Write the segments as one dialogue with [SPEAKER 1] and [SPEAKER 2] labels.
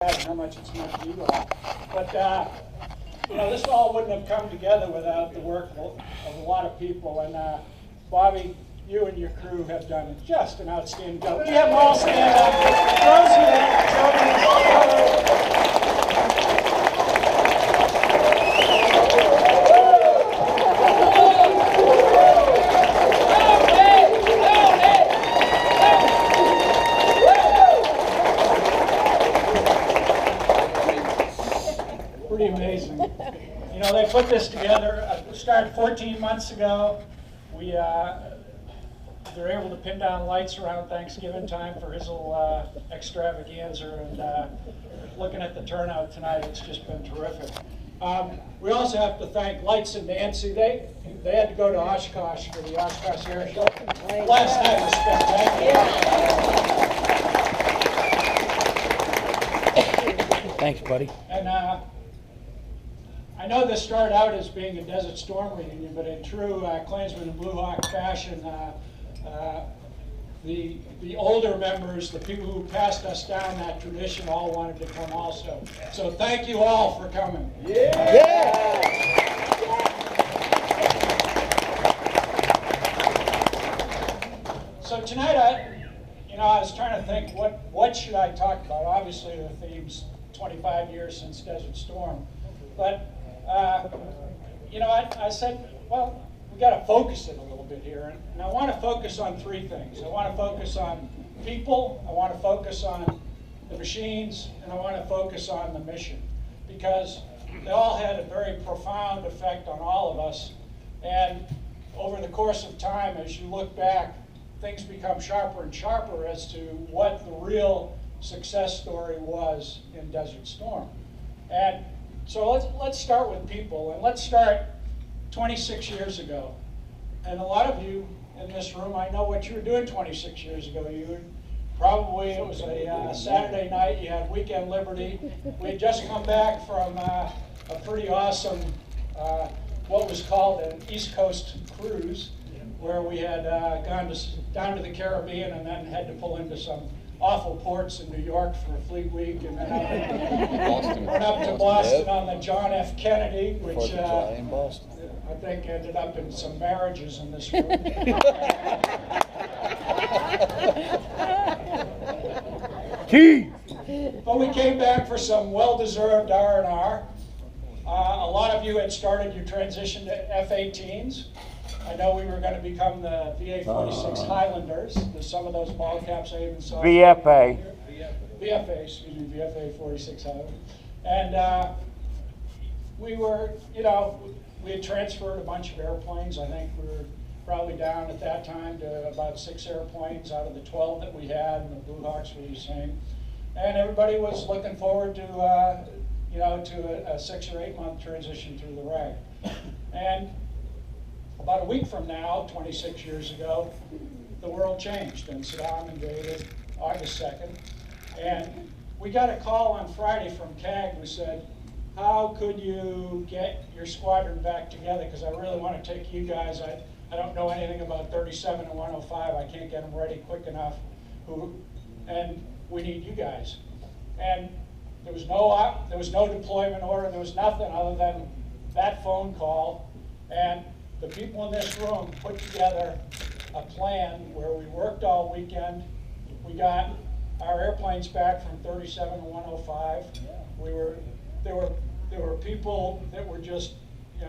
[SPEAKER 1] and how much it's meant to you all. But you know, this all wouldn't have come together without the work of a lot of people. And Bobby, you and your crew have done just an outstanding job. We have them all stand up. Pretty amazing. You know, they put this together. Started 14 months ago. They're able to pin down lights around Thanksgiving time for his little extravaganza, and looking at the turnout tonight, it's just been terrific. We also have to thank Lights and Nancy. They had to go to Oshkosh for the Oshkosh Air Show. Last night was spectacular.
[SPEAKER 2] Thanks, buddy.
[SPEAKER 1] And I know this started out as being a Desert Storm reunion, but in true Klansman and Blue Hawk fashion, the older members, the people who passed us down that tradition, all wanted to come also. So thank you all for coming. Yeah. Yeah. So tonight, I was trying to think what should I talk about. Obviously, the theme's 25 years since Desert Storm, but I said, well, we got to focus it a little bit here, and I want to focus on three things. I want to focus on people, I want to focus on the machines, and I want to focus on the mission, because they all had a very profound effect on all of us. And over the course of time, as you look back, things become sharper and sharper as to what the real success story was in Desert Storm. And so let's start with people, and let's start 26 years ago. And a lot of you in this room, I know what you were doing 26 years ago. It was a Saturday night, you had weekend liberty. We had just come back from a pretty awesome, what was called an East Coast cruise, where we had gone down to the Caribbean and then had to pull into some awful ports in New York for a Fleet Week, and then went up to Boston on the John F. Kennedy, which I think ended up in some marriages in this room. But we came back for some well-deserved R&R. A lot of you had started your transition to F-18s. I know we were going to become the VA-46 Highlanders. There's some of those ball caps I even saw.
[SPEAKER 2] VFA.
[SPEAKER 1] VA-46 Highlanders. And we had transferred a bunch of airplanes. I think we were probably down at that time to about 6 airplanes out of the 12 that we had, and the Blue Hawks were the same. And everybody was looking forward to a 6 or 8 month transition through the rank. And about a week from now, 26 years ago, the world changed, and Saddam invaded August 2nd. And we got a call on Friday from CAG who said, how could you get your squadron back together? Because I really want to take you guys. I don't know anything about 37 and 105. I can't get them ready quick enough. And we need you guys. And there was no deployment order. There was nothing other than that phone call. And the people in this room put together a plan where we worked all weekend. We got our airplanes back from 37 to 105. There were people that were just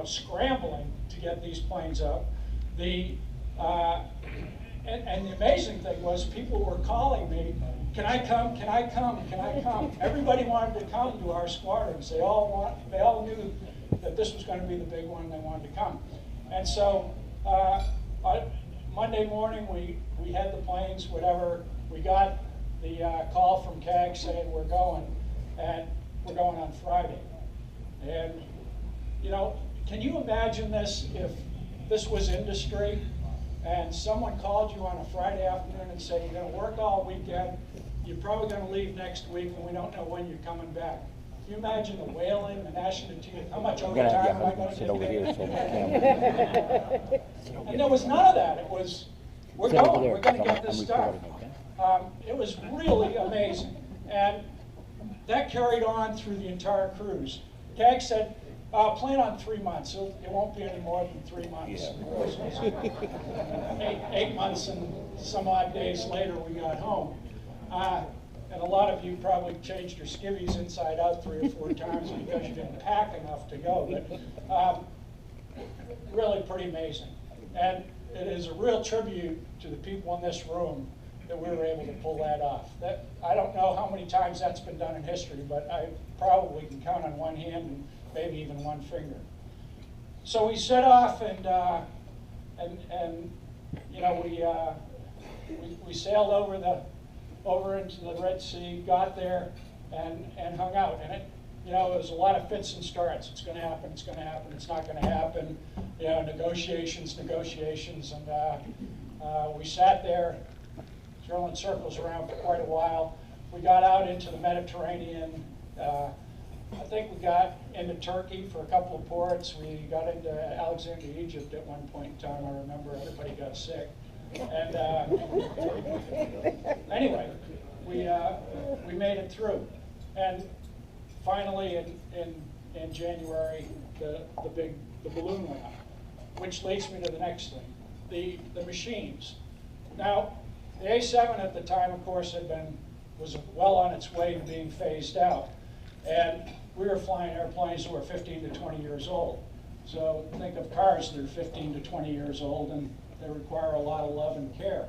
[SPEAKER 1] scrambling to get these planes up. And the amazing thing was people were calling me, can I come, can I come, can I come? Everybody wanted to come to our squadrons. They all knew that this was going to be the big one, they wanted to come. And so Monday morning we had the planes, whatever. We got the call from CAG saying we're going, and we're going on Friday. And can you imagine this if this was industry and someone called you on a Friday afternoon and said, you're going to work all weekend, you're probably going to leave next week, and we don't know when you're coming back. Can you imagine the wailing, the national team, how much overtime am I going to sit over here? And there was none of that. It was, we're going to get this done. It was really amazing. And that carried on through the entire cruise. CAG said, plan on 3 months. It won't be any more than 3 months. Yeah. 8 months and some odd days later we got home. And a lot of you probably changed your skivvies inside out 3 or 4 times because you didn't pack enough to go. But really pretty amazing. And it is a real tribute to the people in this room that we were able to pull that off. I don't know how many times that's been done in history, but I probably can count on one hand and maybe even one finger. So we set off and you know, we sailed over into the Red Sea, got there, and hung out. And it, you know, it was a lot of fits and starts. It's going to happen. It's going to happen. It's not going to happen. You know, negotiations, and we sat there, throwing circles around for quite a while. We got out into the Mediterranean. I think we got into Turkey for a couple of ports. We got into Alexandria, Egypt at one point in time. I remember everybody got sick. And anyway, we made it through. And finally, in January, the balloon went up, which leads me to the next thing, the machines. Now, the A-7 at the time, of course, was well on its way to being phased out. And we were flying airplanes that were 15 to 20 years old. So think of cars that are 15 to 20 years old, and they require a lot of love and care.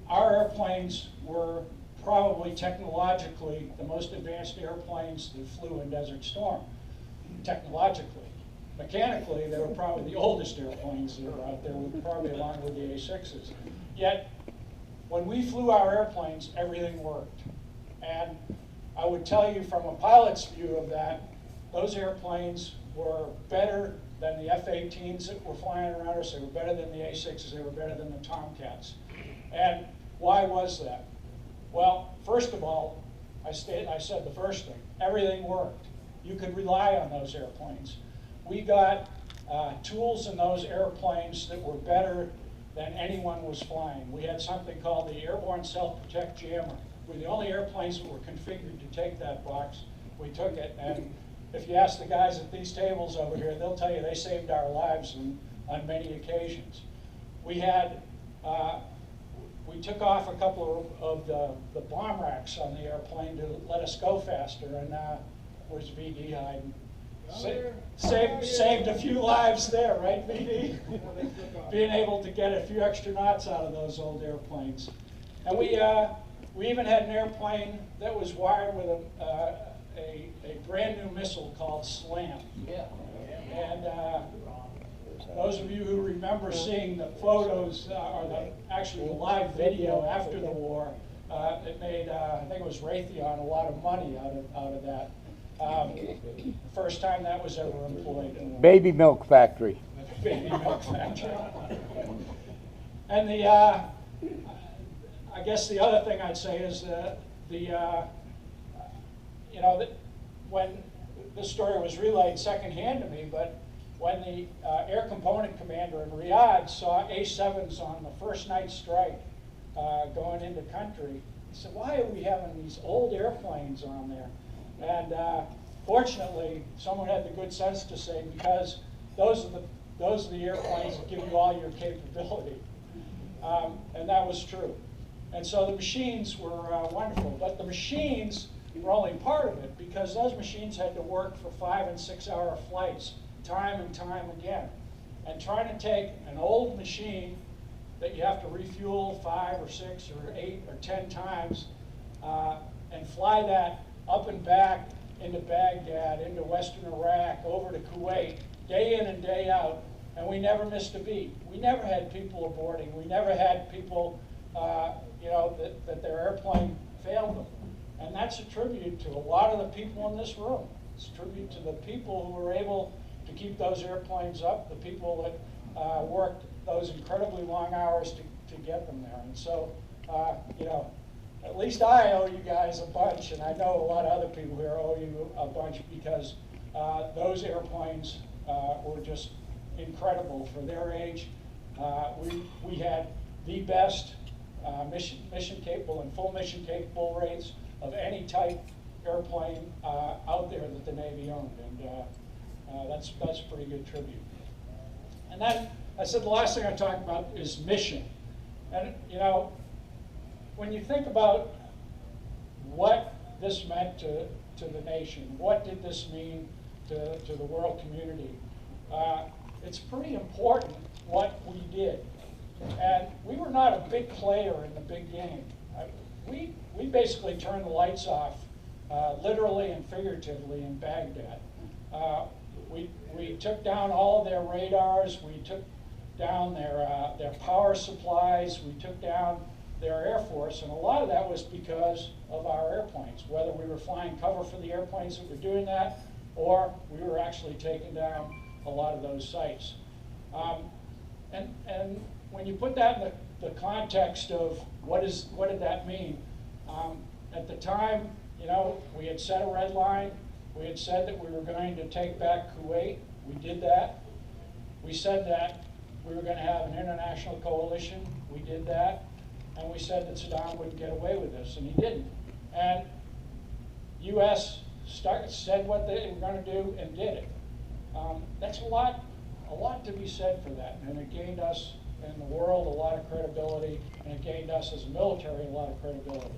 [SPEAKER 1] Our airplanes were probably technologically the most advanced airplanes that flew in Desert Storm, technologically. Mechanically, they were probably the oldest airplanes that were out there, probably along with the A6s. Yet, when we flew our airplanes, everything worked. And I would tell you from a pilot's view of that, those airplanes were better than the F-18s that were flying around us. They were better than the A6s. They were better than the Tomcats. And why was that? Well, first of all, I said the first thing, everything worked. You could rely on those airplanes. We got tools in those airplanes that were better than anyone was flying. We had something called the Airborne Self-Protect Jammer. We're the only airplanes that were configured to take that box. We took it, and if you ask the guys at these tables over here, they'll tell you they saved our lives on many occasions. We had, we took off a couple of the bomb racks on the airplane to let us go faster, and where's VD hiding? Saved a few lives there, right, VD? Being able to get a few extra knots out of those old airplanes. And we even had an airplane that was wired with a brand new missile called SLAM. Yeah. And those of you who remember seeing the photos, or actually the live video after the war, it made, I think it was Raytheon, a lot of money out of that. First time that was ever employed.
[SPEAKER 2] Baby milk factory.
[SPEAKER 1] Baby milk factory. And I guess the other thing I'd say is that when this story was relayed secondhand to me, but when the air component commander in Riyadh saw A-7s on the first night strike going into country, he said, "Why are we having these old airplanes on there?" And fortunately, someone had the good sense to say, because those are the airplanes that give you all your capability. And that was true. And so the machines were wonderful, but the machines were only part of it, because those machines had to work for 5- and 6-hour flights, time and time again. And trying to take an old machine that you have to refuel 5 or 6 or 8 or 10 times and fly that up and back into Baghdad, into Western Iraq, over to Kuwait, day in and day out, and we never missed a beat. We never had people aborting. We never had people, that their airplane failed them. And that's a tribute to a lot of the people in this room. It's a tribute to the people who were able to keep those airplanes up, the people that worked those incredibly long hours to get them there. And so, at least I owe you guys a bunch, and I know a lot of other people here owe you a bunch, because those airplanes were just incredible for their age. We had the best mission capable and full mission capable rates of any type airplane out there that the Navy owned, and that's a pretty good tribute. And then I said the last thing I talk about is mission. And you know, when you think about what this meant to the nation, what did this mean to the world community, it's pretty important what we did. And we were not a big player in the big game. We basically turned the lights off, literally and figuratively, in Baghdad. We took down all of their radars. We took down their power supplies. We took down their Air Force, and a lot of that was because of our airplanes, whether we were flying cover for the airplanes that were doing that, or we were actually taking down a lot of those sites. And when you put that in the context of what did that mean? At the time, you know, we had set a red line. We had said that we were going to take back Kuwait. We did that. We said that we were going to have an international coalition. We did that. And we said that Saddam wouldn't get away with this, and he didn't. And U.S. said what they were going to do and did it. That's a lot to be said for that, and it gained us in the world a lot of credibility, and it gained us as a military a lot of credibility.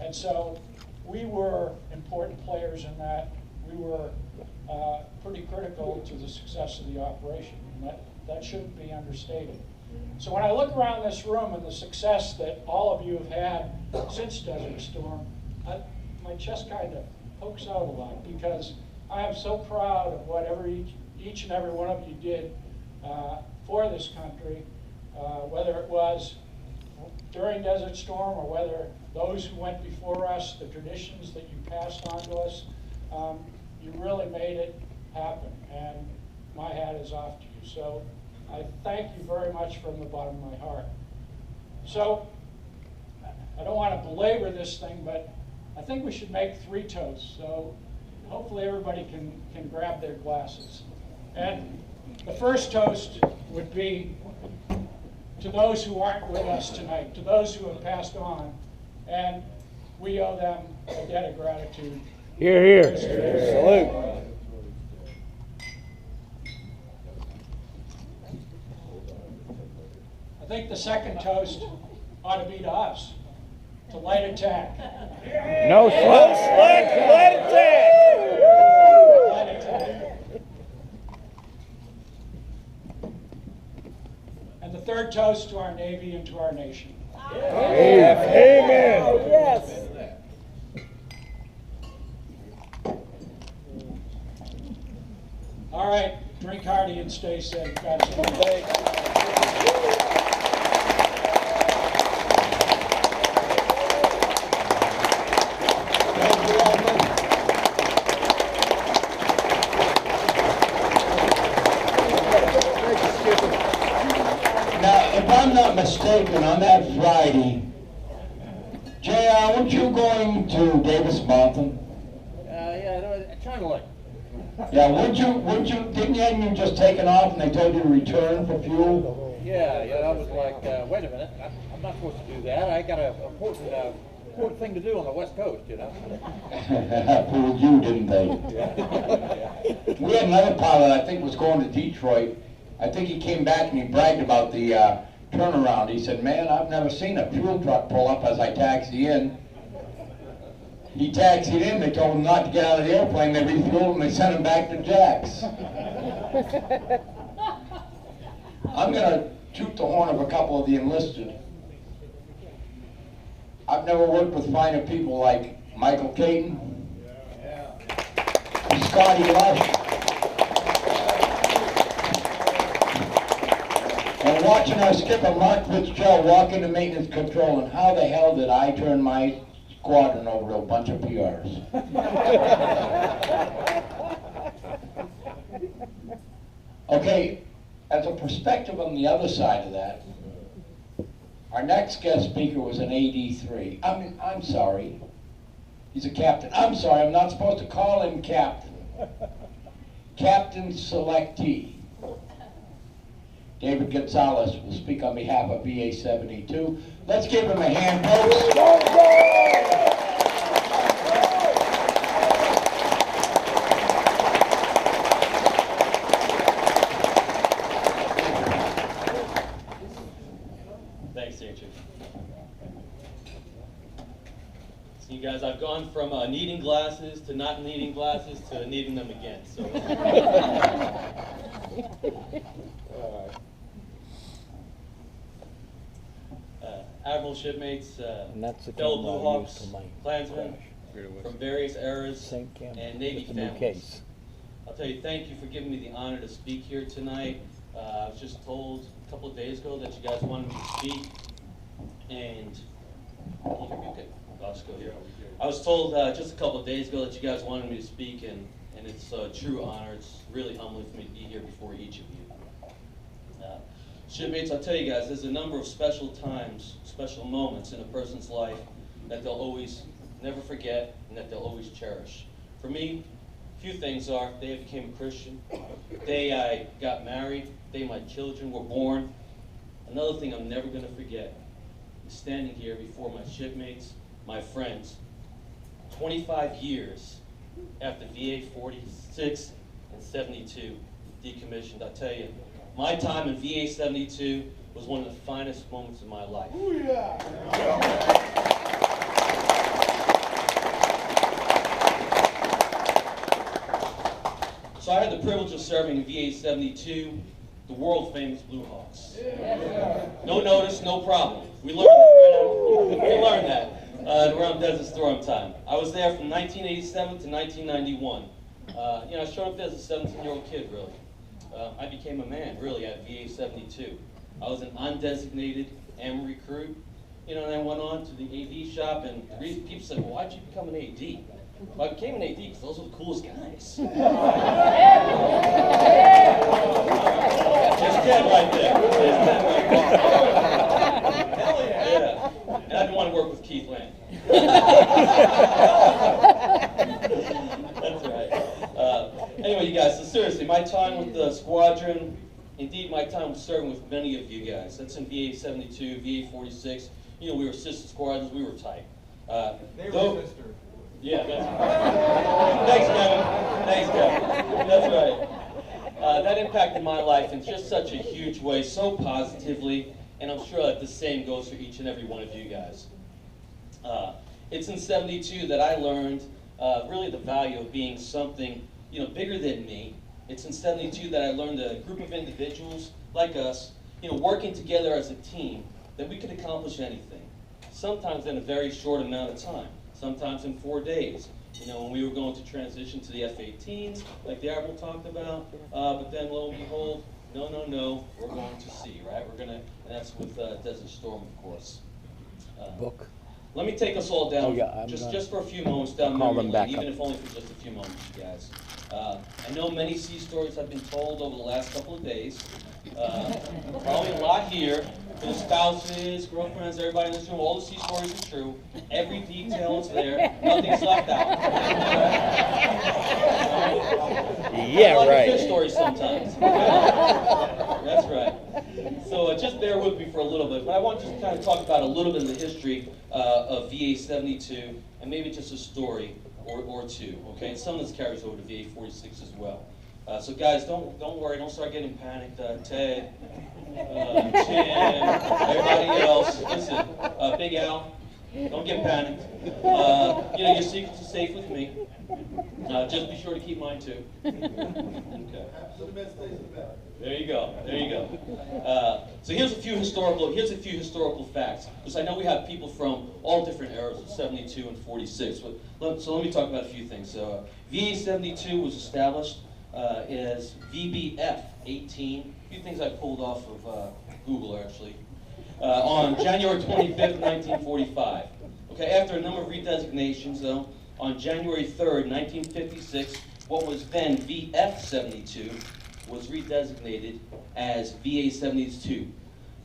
[SPEAKER 1] And so we were important players in that. We were pretty critical to the success of the operation, and that shouldn't be understated. So when I look around this room and the success that all of you have had since Desert Storm, my chest kind of pokes out a lot, because I am so proud of whatever each and every one of you did for this country, whether it was during Desert Storm or whether those who went before us, the traditions that you passed on to us, you really made it happen, and my hat is off to you. So I thank you very much from the bottom of my heart. So I don't want to belabor this thing, but I think we should make 3 toasts. So hopefully everybody can grab their glasses. And the first toast would be to those who aren't with us tonight, to those who have passed on, and we owe them a debt of gratitude.
[SPEAKER 2] Hear, hear. Salute.
[SPEAKER 1] I think the second toast ought to be to us, to light attack.
[SPEAKER 2] No sweat. Light attack.
[SPEAKER 1] Light attack. And the third toast to our Navy and to our nation.
[SPEAKER 2] Amen.
[SPEAKER 3] Oh, yes.
[SPEAKER 1] All right, drink hearty and stay safe. Godspeed.
[SPEAKER 4] Now, if I'm not mistaken, on that Friday, JR, weren't you going to Davis Mountain?
[SPEAKER 3] Yeah, kind of like.
[SPEAKER 4] Yeah, didn't you just taken off and they told you to return for fuel?
[SPEAKER 3] Yeah, I was like, wait a minute, I'm not supposed to do that. I got an important thing to do on the West Coast, you know.
[SPEAKER 4] Fooled you, didn't they?
[SPEAKER 3] Yeah.
[SPEAKER 4] We had another pilot, I think, was going to Detroit. I think he came back and he bragged about the turnaround. He said, man, I've never seen a fuel truck pull up as I taxi in. He taxied in, they told him not to get out of the airplane, they refueled and they sent him back to Jax. I'm going to toot the horn of a couple of the enlisted. I've never worked with finer people like Michael Caton, Scotty Lush, and watching our skipper Mark Fitzgerald walk into maintenance control, and how the hell did I turn my squadron over to a bunch of PRs? Okay, as a perspective on the other side of that, our next guest speaker was an AD3. I'm sorry, he's a captain. I'm sorry, I'm not supposed to call him captain. Captain Selectee. David Gonzalez will speak on behalf of VA-72. Let's give him a hand, folks.
[SPEAKER 5] needing glasses to not needing glasses to needing them again. So. Admiral shipmates, fellow Blue Hawks, Klansmen from various eras, and Navy families. I'll tell you, thank you for giving me the honor to speak here tonight. I was just told a couple of days ago that you guys wanted me to speak, and okay, I'll just go here. I was told just a couple of days ago that you guys wanted me to speak, and it's a true honor. It's really humbling for me to be here before each of you. Shipmates, I'll tell you guys, there's a number of special times, special moments in a person's life that they'll always never forget and that they'll always cherish. For me, a few things are, the day I became a Christian, the day I got married, the day my children were born. Another thing I'm never going to forget is standing here before my shipmates, my friends, 25 years after VA-46 and 72 decommissioned. I'll tell you, my time in VA-72 was one of the finest moments of my life. Ooh, yeah. So I had the privilege of serving in VA-72, the world famous Blue Hawks. Yeah. No notice, no problem. We learned that, right? We learned that around Desert Storm time. I was there from 1987 to 1991. You know, I showed up there as a 17-year-old kid, really. I became a man, really, at VA-72. I was an undesignated AM recruit, you know, and I went on to the AD shop, and people said, well, why'd you become an AD? Well, I became an AD because those were the coolest guys. Just dead right there. Just dead right there. Hell yeah. Yeah. And I didn't want to work with Keith Land. That's right. Anyway, you guys, so seriously, my time with the squadron, indeed my time was serving with many of you guys. That's in VA-72, VA-46. You know, we were sister squadrons, we were tight.
[SPEAKER 6] They were sister.
[SPEAKER 5] Yeah, that's right. Thanks, Kevin. Thanks, Kevin. That's right. That impacted my life in just such a huge way, so positively, and I'm sure that the same goes for each and every one of you guys. It's in 72 that I learned really the value of being something, you know, bigger than me. It's in 72 that I learned a group of individuals like us, you know, working together as a team, that we could accomplish anything. Sometimes in a very short amount of time. Sometimes in 4 days. You know, when we were going to transition to the F-18s, like the Admiral talked about, but then lo and behold, no, we're going to sea, right? We're gonna, and that's with Desert Storm, of course.
[SPEAKER 2] Book.
[SPEAKER 5] Let me take us all down,
[SPEAKER 2] yeah,
[SPEAKER 5] just for a few moments down memory lane, even if only for just a few moments, you guys. I know many sea stories have been told over the last couple of days. Probably a lot here. For the spouses, girlfriends, everybody in this room, all the sea stories are true. Every detail is there. Nothing's left out.
[SPEAKER 2] Yeah, right.
[SPEAKER 5] Fish stories sometimes. That's right. So just bear with me for a little bit. But I want to just kind of talk about a little bit of the history of VA-72 and maybe just a story or two. Okay, and some of this carries over to VA-46 as well. So guys, don't worry, don't start getting panicked. Ted, Tim, everybody else, listen, Big Al, don't get panicked. You know, your secrets are safe with me. Just be sure to keep mine too. Okay. There you go. There you go. So here's a few historical facts, because I know we have people from all different eras of 72 and 46. So let me talk about a few things. VA-72 was established as VBF-18. A few things I pulled off of Google, actually. On January 25th, 1945. Okay, after a number of redesignations, though, on January 3rd, 1956, what was then VF-72 was redesignated as VA-72,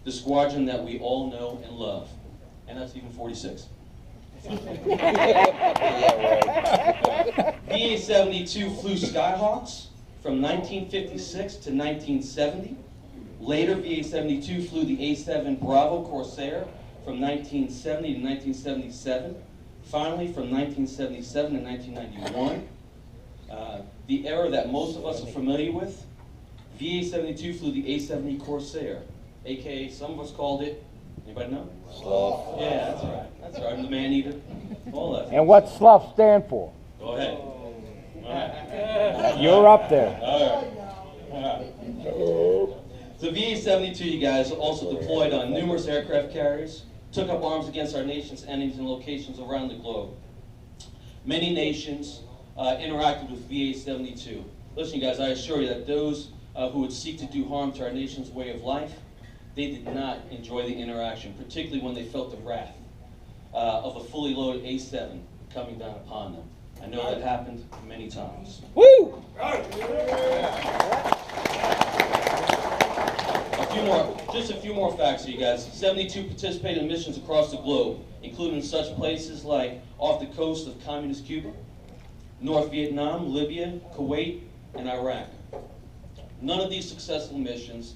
[SPEAKER 5] the squadron that we all know and love. And that's even 46. VA-72 flew Skyhawks from 1956 to 1970. Later, VA-72 flew the A-7 Bravo Corsair from 1970 to 1977. Finally, from 1977 to 1991. The era that most of us are familiar with, VA-72 flew the A-70 Corsair, aka some of us called it, anybody know?
[SPEAKER 2] Slough.
[SPEAKER 5] Yeah, that's right. That's right. I'm the man-eater. All that.
[SPEAKER 2] And what's slough stand for?
[SPEAKER 5] Go ahead. All right.
[SPEAKER 2] You're up there.
[SPEAKER 5] All right. So VA-72, you guys, also deployed on numerous aircraft carriers, took up arms against our nation's enemies in locations around the globe. Many nations interacted with VA-72. Listen, you guys, I assure you that those who would seek to do harm to our nation's way of life, they did not enjoy the interaction, particularly when they felt the wrath of a fully loaded A-7 coming down upon them. I know that happened many times.
[SPEAKER 2] Woo!
[SPEAKER 5] Just a few more facts for you guys. 72 participated in missions across the globe, including such places like off the coast of communist Cuba, North Vietnam, Libya, Kuwait, and Iraq. None of these successful missions